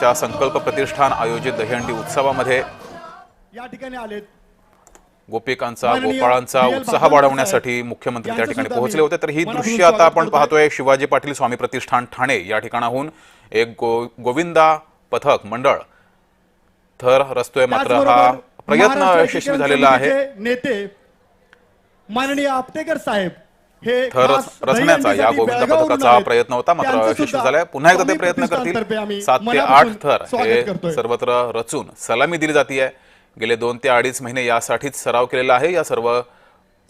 च्या संकल्प प्रतिष्ठान आयोजित दहीहंडी उत्सवामध्ये या ठिकाणी आलेत गोपिकांचा गोपाळांचा उत्साह वाढवण्यासाठी मुख्यमंत्री त्या ठिकाणी पोहोचले होते। तर ही दृश्य आता आपण पाहतोय शिवाजी पाटील स्वामी प्रतिष्ठान ठाणे या ठिकाणाहून एक गोविंदा पथक मंडळ थर रचतोय। मात्र हा प्रयत्न यशस्वी झालेला आहे। नेते माननीय आपटेकर साहेब हे थर रचण्याचा या गोविंदा पथकाचा प्रयत्न होता, मात्र यशस्वी झालाय। पुन्हा एकदा ते प्रयत्न करतील। 7 ते 8 थर हे सर्वत्र रचून सलामी दिली जाते। गेले 2 ते 2.5 महिने यासाठीच सराव केलेला आहे या सर्व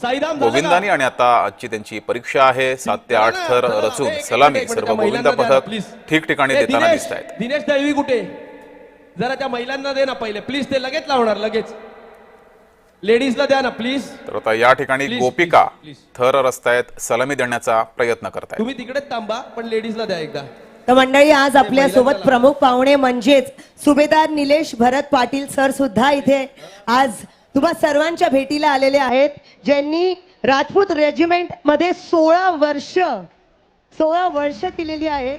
गोविंदानी आणि आता आजची त्यांची परीक्षा आहे। 7 ते 8 थर रचून सलामी सर्व गोविंदा पथक ठिकठिकाणी देताना दिसत आहेत। दिनेश दळवी कुठे? जरा त्या महिलांना दे ना पहिले प्लीज, ते लगेच लावणार लगेच। लेडीजला द्या ना प्लीज। तर आता या ठिकाणी गोपिका थर रचतायत, सलामी देण्याचा प्रयत्न करतायत। तुम्ही तिकडेच थांबा पण लेडीजला द्या एकदा। तर मंडळी आज आपल्या सोबत प्रमुख पाहुणे म्हणजेच सुभेदार निलेश भरत पाटील सर सुद्धा इथे आज तुम्हा सर्वांच्या भेटीला आलेले आहेत, ज्यांनी राजपूत रेजिमेंट मध्ये 16 वर्ष केलेली आहेत।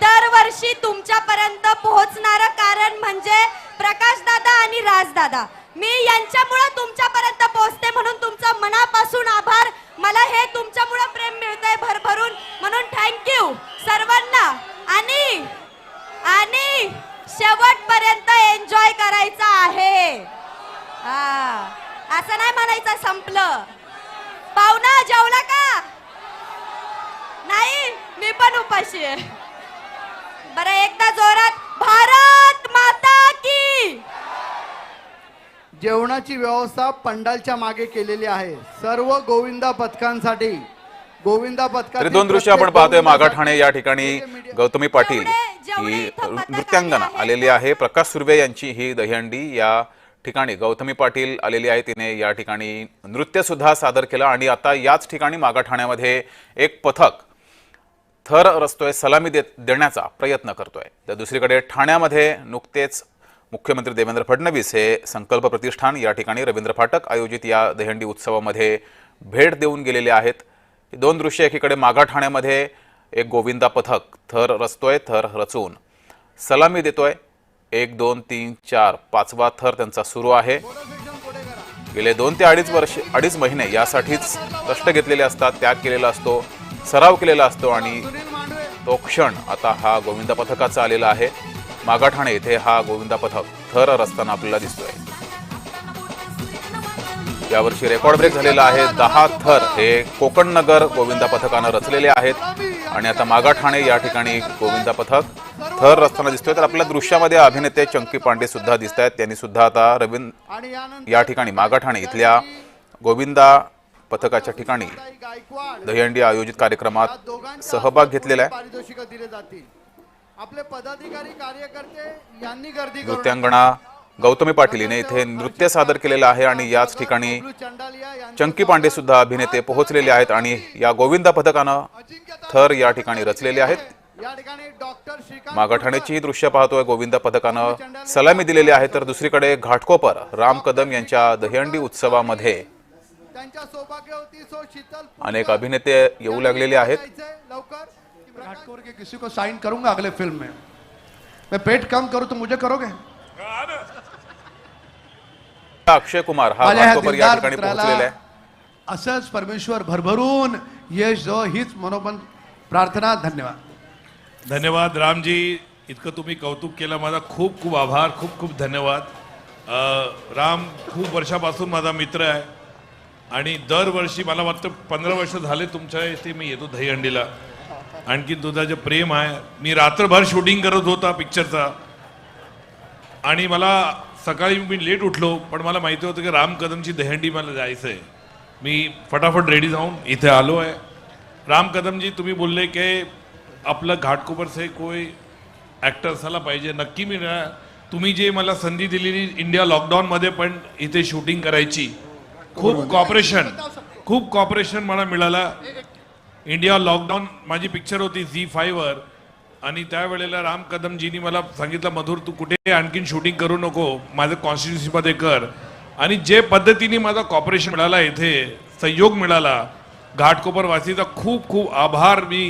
दरवर्षी तुमच्यापर्यंत पोहोचणारं कारण म्हणजे प्रकाश दादा आणि राज दादा। मी यांच्यामुळे तुमच्यापर्यंत पोहोचते म्हणून तुमचं मनापासून आभार। मला हे तुमच्यामुळे प्रेम मिळतंय भरभरून, म्हणून थँक्यू सर्वांना। आणि शेवटपर्यंत एन्जॉय करायचा आहे। असं नाही म्हणायचं संपलं। पाहुणा जेवला का? नाही, मी पण उपाशी आहे। बरं एकदा जोरात भारत माता की। जेवणाची व्यवस्था पंडालच्या मागे केलेली आहे सर्व गोविंदा पथकांसाठी। गोविंदा पथकात 2 दृश्य आपण पाहतोय। मागाठाणे या ठिकाणी गौतमी पाटील ही नृत्यांगना आलेली आहे। प्रकाश सुर्वे यांची ही दहीहंडी या ठिकाणी गौतमी पाटील आलेली आहे। तिने या ठिकाणी नृत्य सुद्धा सादर केलं आणि आता याच ठिकाणी मागाठाण्यामध्ये एक पथक थर रचतोय, सलामी देण्याचा प्रयत्न करतोय। तर दुसरीकडे ठाण्यामध्ये नुकतेच मुख्यमंत्री देवेंद्र फडणवीस हे संकल्प प्रतिष्ठान या ठिकाणी रवींद्र फाटक आयोजित या दहीहंडी उत्सवामध्ये भेट देऊन गेलेले आहेत। 2 दृश्य, एकीकडे मागाठाण्यामध्ये एक गोविंदा पथक थर रचतोय, थर रचून सलामी देतोय। 1 2 3 4 5वा थर त्यांचा सुरू आहे। गेले 2 ते 2.5 महिने यासाठीच कष्ट घेतलेले असतात, त्याग केलेला असतो, सराव केलेला असतो आणि तो क्षण आता हा गोविंदा पथकाचा आलेला आहे। मागाठाणे येथे हा गोविंदा पथक थर रचताना आपल्याला दिसतोय। यावर्षी रेकॉर्ड ब्रेक झालेला आहे। 10 थर हे कोकण नगर गोविंदा पथकानं रचलेले आहेत आणि आता मागाठाणे या ठिकाणी गोविंदा पथक थर रचताना दिसतोय। तर आपल्या दृश्यामध्ये अभिनेते चंकी पांडे सुद्धा दिसत आहेत। त्यांनी सुद्धा आता या ठिकाणी मागाठाणे इथल्या गोविंदा पथकाच्या ठिकाणी दहीहंडी आयोजित कार्यक्रमात सहभाग घेतलेला आहे। आपले पदाधिकारी कार्यकर्ते यांनी गर्दी नृत्यांगना गौतमी पाटील हिने इथे नृत्य सादर केलेलं आहे आणि याच ठिकाणी चंकी पांडे सुद्धा अभिनेते पोहोचलेले आहेत आणि या गोविंदा पथकानं थर या ठिकाणी रचलेले आहेत। मागाठाण्याची ही दृश्य पाहतोय। गोविंदा पथकानं सलामी दिलेली आहे। तर दुसरीकडे घाटकोपर राम कदम यांच्या दहीहंडी उत्सवामध्ये अनेक अभिनेते येऊ लागलेले आहेत। घाटकोपर के किसी को साइन करूंगा अगले फिल्म में। मैं पेट कम करूं तो मुझे करोगे? अक्षय कुमार हा घाटकोपर या ठिकाणी पोहोचलेला आहे। असंच परमेश्वर भरभरून यश जो हीच मनोमन प्रार्थना। धन्यवाद। धन्यवाद रामजी, इतकं तुम्ही कौतुक केलं, माझा खूप खूप आभार, खूप खूप धन्यवाद। राम खूप वर्षापासून माझा मित्र आहे आणि दरवर्षी मला वाटतं 15 वर्ष झाले तुमच्या इथे मी येतो दहीहंडीला। आणखी दुधाचं प्रेम आहे। मी रात्रभर शूटिंग करत होता पिक्चरचा आणि मला सकाळी मी लेट उठलो, पण मला माहिती होतं की राम कदमची दहीहंडी मला जायचं आहे मी फटाफट रेडी जाऊन इथे आलो आहे. राम कदम जी, तुम्ही बोलले की आपलं घाटकोपर से कोई ॲक्टर असायला पाहिजे. नक्की मी तुम्ही जे मला संधी दिलेली इंडिया लॉकडाऊनमध्ये पण इथे शूटिंग करायची, खूप कॉपरेशन मला मिळाला. इंडिया लॉकडाऊन माझी पिक्चर होती झी5वर आणि त्यावेळेला राम कदमजींनी मला सांगितलं, मधुर तू कुठे आणखीन शूटिंग करू नको, माझं कॉन्स्टिट्युन्सीमध्ये कर. आणि जे पद्धतीने माझा कॉपरेशन मिळाला, इथे सहयोग मिळाला, घाटकोपर वासीचा खूप खूप आभार मी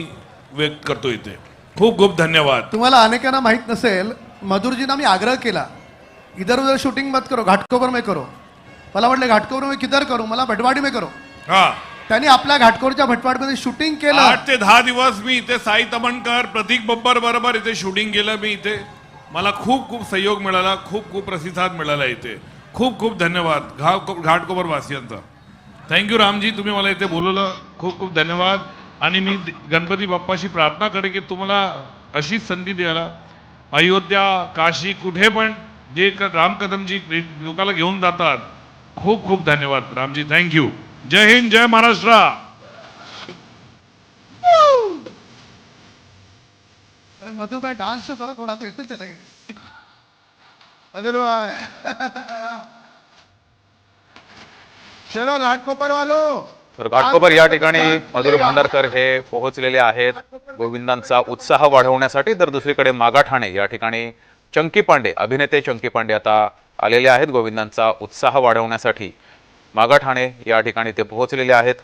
व्यक्त करतो. इथे खूप खूप धन्यवाद. तुम्हाला अनेकांना माहित नसेल, मधुरजींना मी आग्रह केला, इधर उधर शूटिंग मत करो, घाटकोपर में करो. मला वाटलं घाटकोपर में किधर करू, मला भटवाडी में करो. हा, त्यांनी आपल्या घाटकोरच्या भटवाडमध्ये शूटिंग केलं. 8 ते 10 दिवस मी इथे साई तमणकर, प्रतीक बब्बर बरोबर इथे शूटिंग केलं. मी इथे मला खूप खूप सहयोग मिळाला, खूप खूप प्रतिसाद मिळाला. इथे खूप खूप धन्यवाद घाटकोपर वासियांचा. थँक्यू रामजी, तुम्ही मला इथे बोलवलं, खूप खूप धन्यवाद. आणि मी गणपती बाप्पाशी प्रार्थना करेन की तुम्हाला अशीच संधी द्यायला. अयोध्या, काशी, कुठे पण जे राम कदमजी लोकांना घेऊन जातात. खूप खूप धन्यवाद रामजी, थँक्यू. जय हिंद, जय महाराष्ट्र. मधुर भाई डांस करो थोड़ा, तो इससे चलेंगे. मधुर भाई चलो घाटकोपर वालो. तर घाटकोपर या ठिकाणी मधुर भांडारकर हे पोहोचलेले आहेत गोविंदांचा उत्साह वाढवण्यासाठी. तर दुसरीकडे मागाठाणे या ठिकाणी चंकी पांडे, अभिनेते चंकी पांडे आता आलेले आहेत गोविंदांचा उत्साह वाढवण्यासाठी. मागाठाणे या ठिकाणी ते पोहोचलेले आहेत.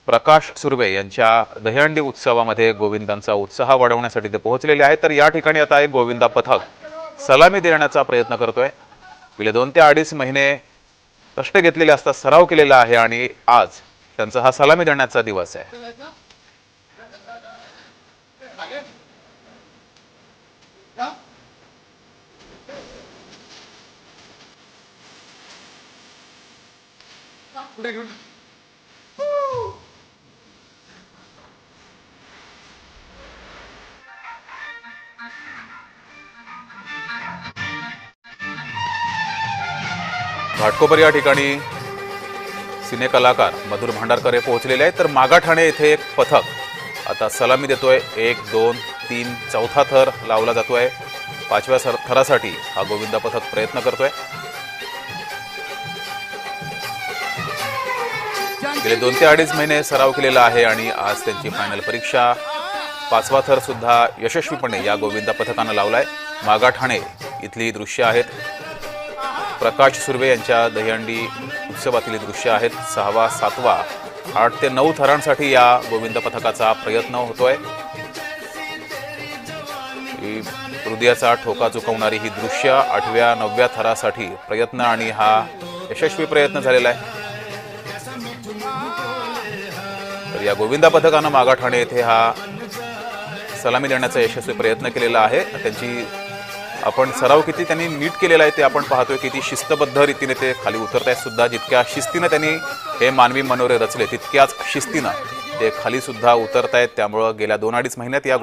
प्रकाश सुर्वे यांच्या दहीहंडी उत्सवामध्ये गोविंदांचा उत्साह वाढवण्यासाठी ते पोहोचलेले आहेत. तर या ठिकाणी आता एक गोविंदा पथक सलामी देण्याचा प्रयत्न करतोय. गेले 2 ते 2.5 महिने कष्ट घेतलेले असतात, सराव केलेला आहे आणि आज त्यांचा हा सलामी देण्याचा दिवस आहे. घाटकोपर या ठिकाणी सिने कलाकार मधुर भांडारकर हे पोहोचलेले आहेत. तर मागाठाणे येथे एक पथक आता सलामी देतोय. 1, 2, 3, चौथा थर लावला जातोय. 5व्या थरासाठी हा गोविंदा पथक प्रयत्न करतोय. गेले 2 ते 2.5 महिने सराव केलेला आहे आणि आज त्यांची फायनल परीक्षा. 5वा थर सुद्धा यशस्वीपणे या गोविंदा पथकानं लावलाय. मागाठाणे इथली दृश्य आहेत. प्रकाश सुर्वे यांच्या दहीहंडी उत्सवातील दृश्य आहेत. 6वा, 7वा, 8 ते 9 थरांसाठी या गोविंद पथकाचा प्रयत्न होतोय. हृदयाचा ठोका चुकवणारी ही दृश्य 8व्या, 9व्या थरासाठी प्रयत्न आणि हा यशस्वी प्रयत्न झालेला आहे. तर या गोविंदा पथकानं मागाठाणे येथे हा सलामी देण्याचा यशस्वी प्रयत्न केलेला आहे. त्यांची आपण सराव किती त्यांनी नीट केलेला आहे ते आपण पाहतोय. किती शिस्तबद्ध रीतीने ते खाली उतरत आहेत सुद्धा. जितक्या शिस्तीनं त्यांनी हे मानवी मनोरे रचले तितक्याच शिस्तीनं ते खाली सुद्धा उतरत आहेत. त्यामुळं गेल्या 2-2.5 महिन्यात या